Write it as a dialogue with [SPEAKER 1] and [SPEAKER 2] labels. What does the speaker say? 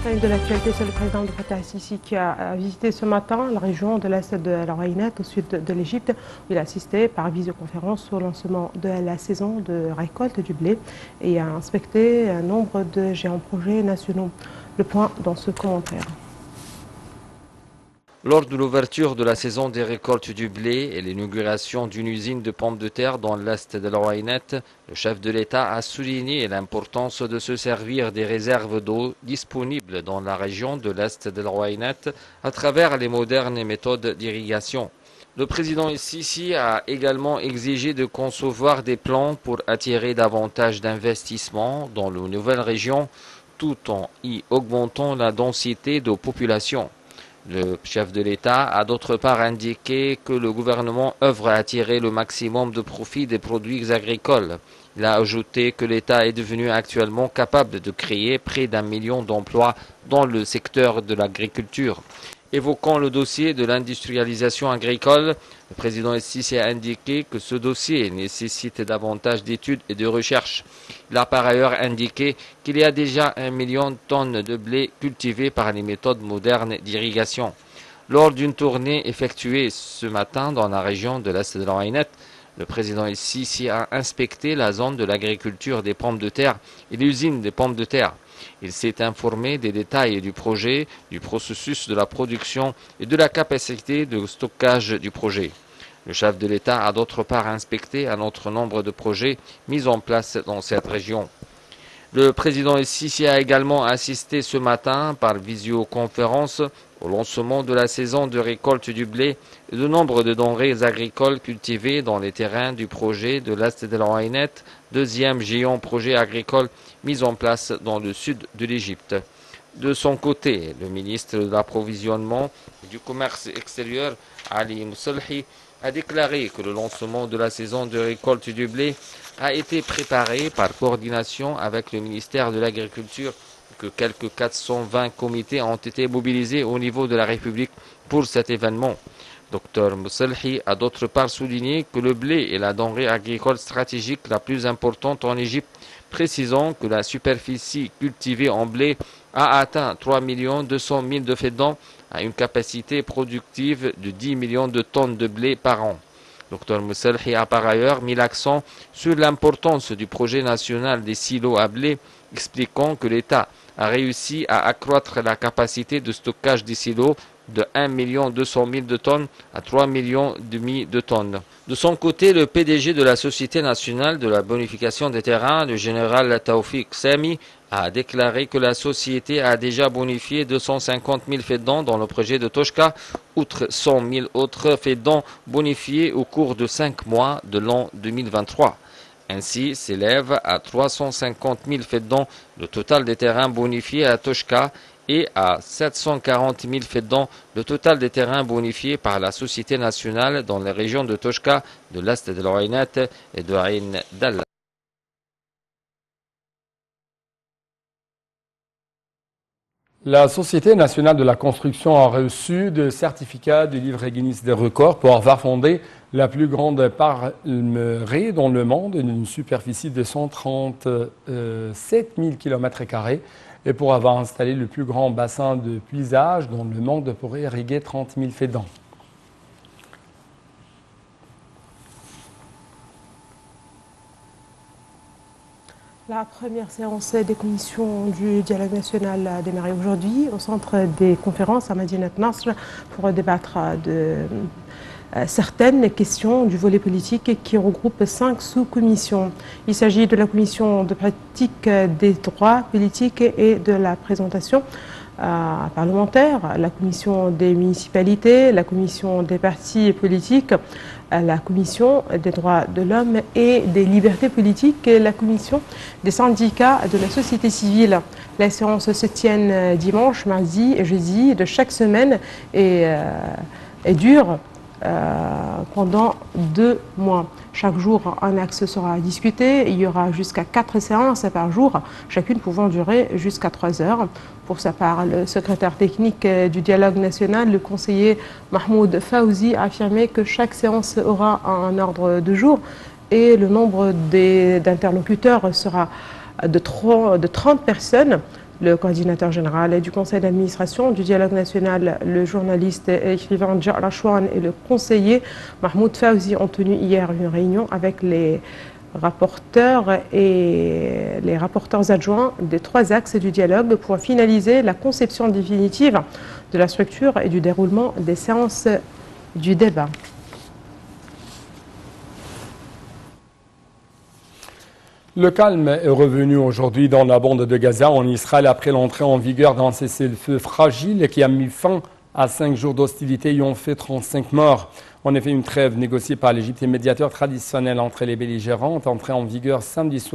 [SPEAKER 1] De l'actualité, c'est le président de Fattah al-Sisi qui a visité ce matin la région de l'est de la Oïnat, au sud de l'Égypte, où il a assisté par visioconférence au lancement de la saison de récolte du blé et a inspecté un nombre de géants projets nationaux. Le point dans ce commentaire.
[SPEAKER 2] Lors de l'ouverture de la saison des récoltes du blé et l'inauguration d'une usine de pommes de terre dans l'est de la Oïnat, le chef de l'État a souligné l'importance de se servir des réserves d'eau disponibles dans la région de l'est de la Oïnat à travers les modernes méthodes d'irrigation. Le président Sisi a également exigé de concevoir des plans pour attirer davantage d'investissements dans les nouvelles régions tout en y augmentant la densité de population. Le chef de l'État a d'autre part indiqué que le gouvernement œuvre à attirer le maximum de profit des produits agricoles. Il a ajouté que l'État est devenu actuellement capable de créer près d'1 million d'emplois dans le secteur de l'agriculture. Évoquant le dossier de l'industrialisation agricole, le président Sisi a indiqué que ce dossier nécessite davantage d'études et de recherches. Il a par ailleurs indiqué qu'il y a déjà 1 million de tonnes de blé cultivées par les méthodes modernes d'irrigation. Lors d'une tournée effectuée ce matin dans la région de l'est de la Oïnat, le président Sisi a inspecté la zone de l'agriculture des pommes de terre et l'usine des pommes de terre. Il s'est informé des détails du projet, du processus de la production et de la capacité de stockage du projet. Le chef de l'État a d'autre part inspecté un autre nombre de projets mis en place dans cette région. Le président Sisi a également assisté ce matin par visioconférence au lancement de la saison de récolte du blé et de nombre de denrées agricoles cultivées dans les terrains du projet de l'Est de la Oïnat, deuxième géant projet agricole mis en place dans le sud de l'Égypte. De son côté, le ministre de l'Approvisionnement et du Commerce extérieur, Ali Mousselhi, a déclaré que le lancement de la saison de récolte du blé a été préparé par coordination avec le ministère de l'Agriculture, que quelques 420 comités ont été mobilisés au niveau de la République pour cet événement. Dr Mousselhi a d'autre part souligné que le blé est la denrée agricole stratégique la plus importante en Égypte, précisant que la superficie cultivée en blé a atteint 3 200 000 de fédans à une capacité productive de 10 millions de tonnes de blé par an. Dr Mousselhi a par ailleurs mis l'accent sur l'importance du projet national des silos à blé, expliquant que l'État a réussi à accroître la capacité de stockage des silos de 1 200 000 de tonnes à 3,5 millions de tonnes. De son côté, le PDG de la Société nationale de la bonification des terrains, le général Taoufik Sami, a déclaré que la société a déjà bonifié 250 000 fédans dans le projet de Toshka, outre 100 000 autres fédans bonifiés au cours de 5 mois de l'an 2023. Ainsi s'élève à 350 000 fédans le total des terrains bonifiés à Toshka et à 740 000 fédans le total des terrains bonifiés par la Société nationale dans les régions de Toshka, de l'Est de l'Oïnat et de Ain Dalla.
[SPEAKER 3] La Société nationale de la construction a reçu le certificat du livre Guinness des records pour avoir fondé la plus grande palmeraie dans le monde, d'une superficie de 137 000 km² et pour avoir installé le plus grand bassin de puisage dans le monde pour irriguer 30 000 fédans.
[SPEAKER 1] La première séance des commissions du dialogue national a démarré aujourd'hui au centre des conférences à Madinat Nasr pour débattre de certaines questions du volet politique qui regroupe 5 sous-commissions. Il s'agit de la commission de pratique des droits politiques et de la présentation parlementaire, la commission des municipalités, la commission des partis politiques, la commission des droits de l'homme et des libertés politiques et la commission des syndicats de la société civile. Les séances se tiennent dimanche, mardi et jeudi de chaque semaine et durent pendant 2 mois. Chaque jour, un axe sera discuté. Il y aura jusqu'à 4 séances par jour, chacune pouvant durer jusqu'à 3 heures. Pour sa part, le secrétaire technique du dialogue national, le conseiller Mahmoud Fawzi, a affirmé que chaque séance aura un ordre de jour et le nombre d'interlocuteurs sera de 30 personnes. Le coordinateur général du conseil d'administration du dialogue national, le journaliste et écrivain Djara Chouane et le conseiller Mahmoud Fawzi ont tenu hier une réunion avec les rapporteurs et les rapporteurs adjoints des 3 axes du dialogue pour finaliser la conception définitive de la structure et du déroulement des séances du débat.
[SPEAKER 3] Le calme est revenu aujourd'hui dans la bande de Gaza en Israël après l'entrée en vigueur d'un cessez-le-feu fragile qui a mis fin à 5 jours d'hostilité et ont fait 35 morts. En effet, une trêve négociée par l'Égypte et médiateur traditionnel entre les belligérants est entrée en vigueur samedi soir.